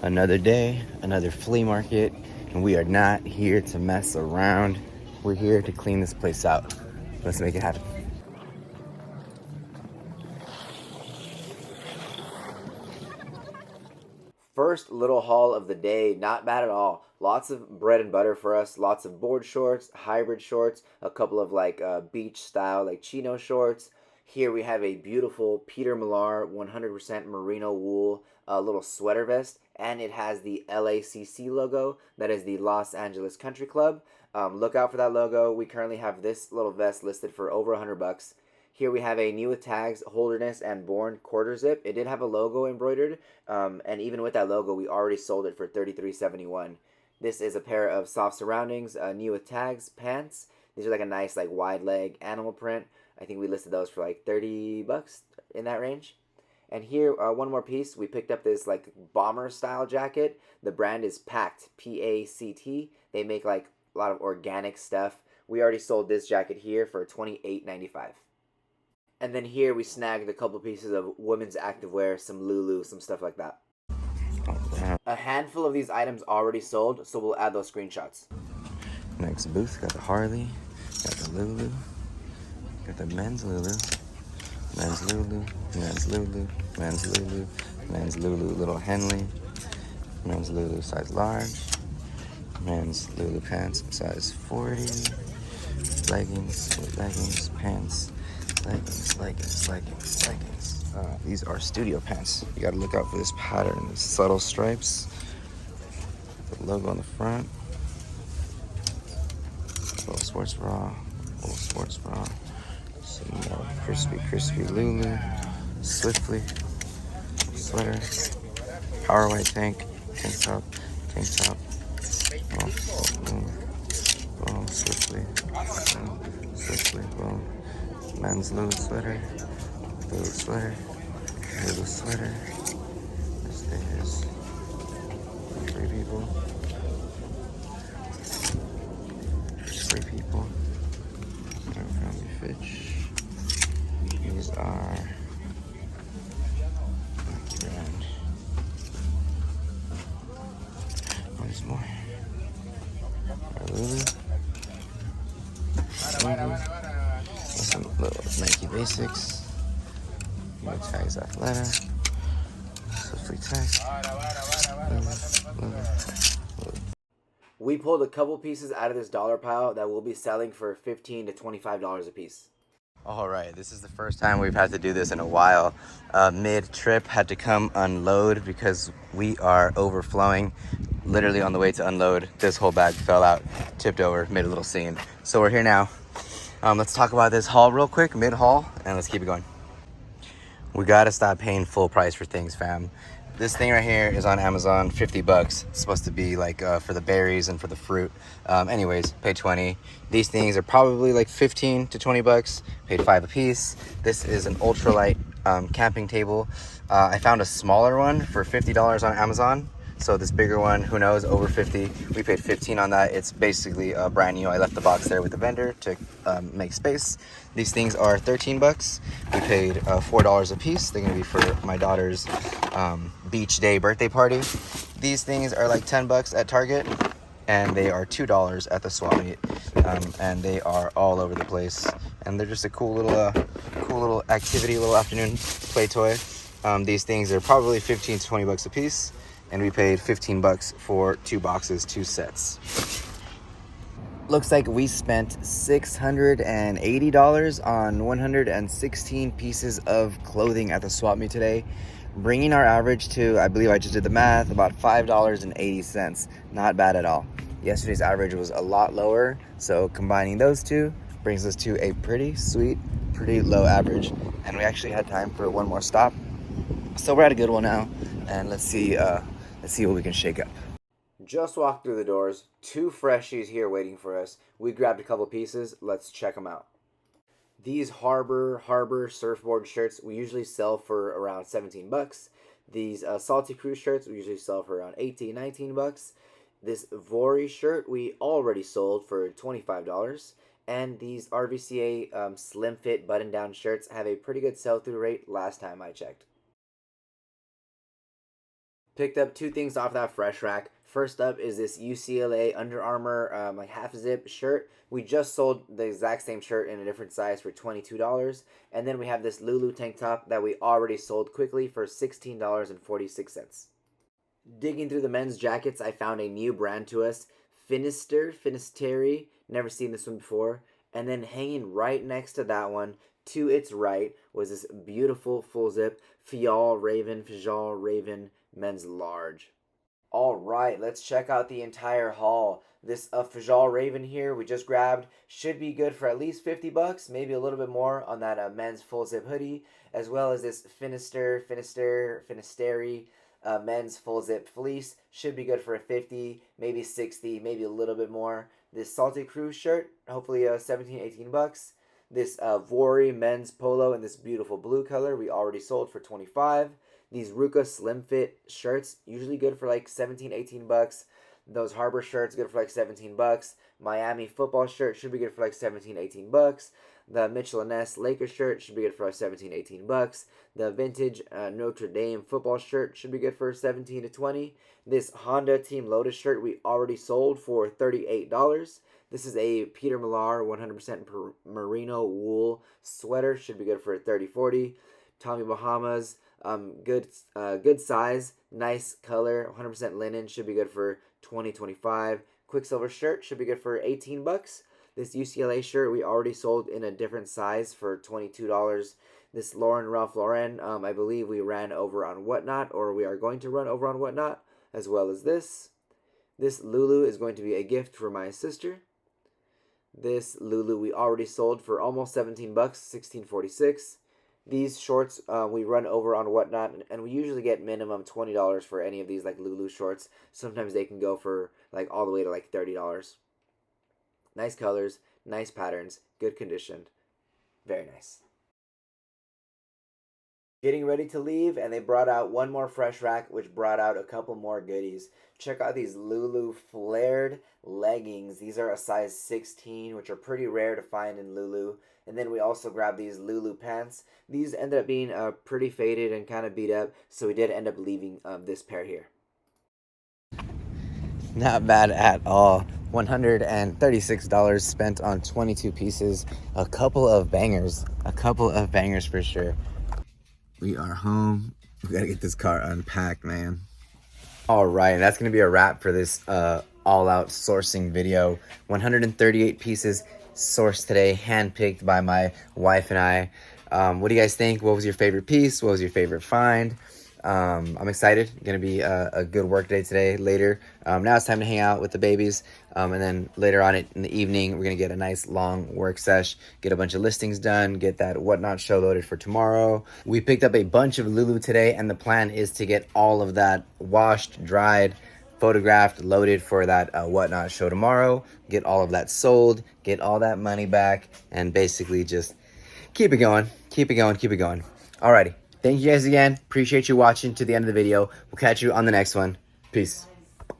Another day, another flea market, and we are not here to mess around. We're here to clean this place out. Let's make it happen. First little haul of the day, not bad at all. Lots of bread and butter for us, lots of board shorts, hybrid shorts, a couple of beach style like chino shorts. Here we have a beautiful Peter Millar 100% merino wool little sweater vest, and it has the LACC logo. That is the Los Angeles Country Club. Look out for that logo. We currently have this little vest listed for over $100. Here we have a new with tags, Holderness, and Born quarter zip. It did have a logo embroidered, and even with that logo, we already sold it for $33.71. This is a pair of soft surroundings, new with tags, pants. These are like a nice wide leg animal print. I think we listed those for like $30 in that range. And here, one more piece. We picked up this bomber style jacket. The brand is Pact, Pact. They make a lot of organic stuff. We already sold this jacket here for $28.95. And then here we snagged a couple pieces of women's activewear, some Lulu, some stuff like that. A handful of these items already sold, so we'll add those screenshots. Next booth, got the Harley, got the Lulu, got the men's Lulu, men's Lulu, men's Lulu, men's Lulu, men's Lulu Little Henley, men's Lulu size large, men's Lulu pants size 40, leggings, pants, leggings. These are studio pants. You gotta look out for this pattern, the subtle stripes, the logo on the front, little sports bra, some more crispy Lulu, Swiftly, sweater, power white tank top, boom, Swiftly, boom, men's Lulu sweater, Lulu sweater. This is Free People. Family Fitch. These are brand. There's more. Lulu. Some little Nike Basics. No tags Athleta. Swiftly tags. We pulled a couple pieces out of this dollar pile that we'll be selling for $15 to $25 a piece. All right, this is the first time we've had to do this in a while. Mid-trip, had to come unload because we are overflowing. Literally on the way to unload, this whole bag fell out, tipped over, made a little scene. So we're here now. Let's talk about this haul real quick, mid-haul, and let's keep it going. We gotta stop paying full price for things, fam. This thing right here is on Amazon, $50. It's supposed to be for the berries and for the fruit. Anyways, paid 20. These things are probably like 15 to 20 bucks. Paid 5 a piece. This is an ultralight camping table. I found a smaller one for $50 on Amazon. So this bigger one, who knows, over 50. We paid 15 on that. It's basically brand new. I left the box there with the vendor to make space. These things are 13 bucks. We paid $4 a piece. They're gonna be for my daughter's beach day birthday party. These things are like 10 bucks at Target, and they are $2 at the swap meet. And they are all over the place. And they're just a cool little activity, little afternoon play toy. These things are probably 15 to 20 bucks a piece. And we paid 15 bucks for 2 boxes, 2 sets. Looks like we spent $680 on 116 pieces of clothing at the swap meet today, bringing our average to, I believe I just did the math, about $5.80. Not bad at all. Yesterday's average was a lot lower, so combining those two brings us to a pretty sweet, pretty low average. And we actually had time for one more stop, so we're at a good one now. And let's see what we can shake up. Just walked through the doors. 2 freshies here waiting for us. We grabbed a couple pieces. Let's check them out. These Harbor surfboard shirts we usually sell for around 17 bucks. These Salty Cruise shirts we usually sell for around 18, 19 bucks. This Vori shirt we already sold for $25. And these RVCA slim fit button down shirts have a pretty good sell through rate last time I checked. Picked up two things off that fresh rack. First up is this UCLA Under Armour like half zip shirt. We just sold the exact same shirt in a different size for $22. And then we have this Lulu tank top that we already sold quickly for $16.46. Digging through the men's jackets, I found a new brand to us, Finisteri. Never seen this one before. And then hanging right next to that one, to its right, was this beautiful full zip Fjall Raven men's large. All right, let's check out the entire haul. This Fjall Raven here we just grabbed should be good for at least $50, maybe a little bit more on that men's full zip hoodie, as well as this Finisteri men's full zip fleece should be good for a 50, maybe 60, maybe a little bit more. This Salty Cruise shirt, hopefully 17, 18 bucks. This Vori men's polo in this beautiful blue color we already sold for 25. These Ruka Slim Fit shirts, usually good for like 17, 18 bucks. Those Harbor shirts, good for like 17 bucks. Miami football shirt should be good for like 17, 18 bucks. The Mitchell & Ness Lakers shirt should be good for like 17, 18 bucks. The vintage Notre Dame football shirt should be good for 17 to 20. This Honda Team Lotus shirt we already sold for $38. This is a Peter Millar 100% merino wool sweater, should be good for 30, 40. Tommy Bahamas, good size, nice color, 100% linen, should be good for 20, 25. Quicksilver shirt should be good for 18 bucks. This UCLA shirt we already sold in a different size for $22. This Ralph Lauren, I believe we ran over on Whatnot, or we are going to run over on Whatnot, as well as this. This Lulu is going to be a gift for my sister. This Lulu we already sold for almost 17 bucks, $16.46. These shorts we run over on Whatnot, and we usually get minimum $20 for any of these like Lulu shorts. Sometimes they can go for like all the way to like $30. Nice colors, nice patterns, good condition, very nice. Getting ready to leave, and they brought out one more fresh rack, which brought out a couple more goodies. Check out these Lulu flared leggings. These are a size 16, which are pretty rare to find in Lulu. And then we also grabbed these Lulu pants. These ended up being pretty faded and kind of beat up, so we did end up leaving this pair here. Not bad at all. $136 spent on 22 pieces. A couple of bangers for sure. We are home. We gotta get this car unpacked, man. All right, that's gonna be a wrap for this all-out sourcing video. 138 pieces sourced today, handpicked by my wife and I. What do you guys think? What was your favorite piece? What was your favorite find? I'm excited. Gonna be a good work day today. Later, now it's time to hang out with the babies, and then later on in the evening, we're gonna get a nice long work sesh, get a bunch of listings done, get that Whatnot show loaded for tomorrow. We picked up a bunch of Lulu today, and the plan is to get all of that washed, dried, photographed, loaded for that Whatnot show tomorrow, get all of that sold, get all that money back, and basically just keep it going. Alrighty. Thank you guys again. Appreciate you watching to the end of the video. We'll catch you on the next one. Peace.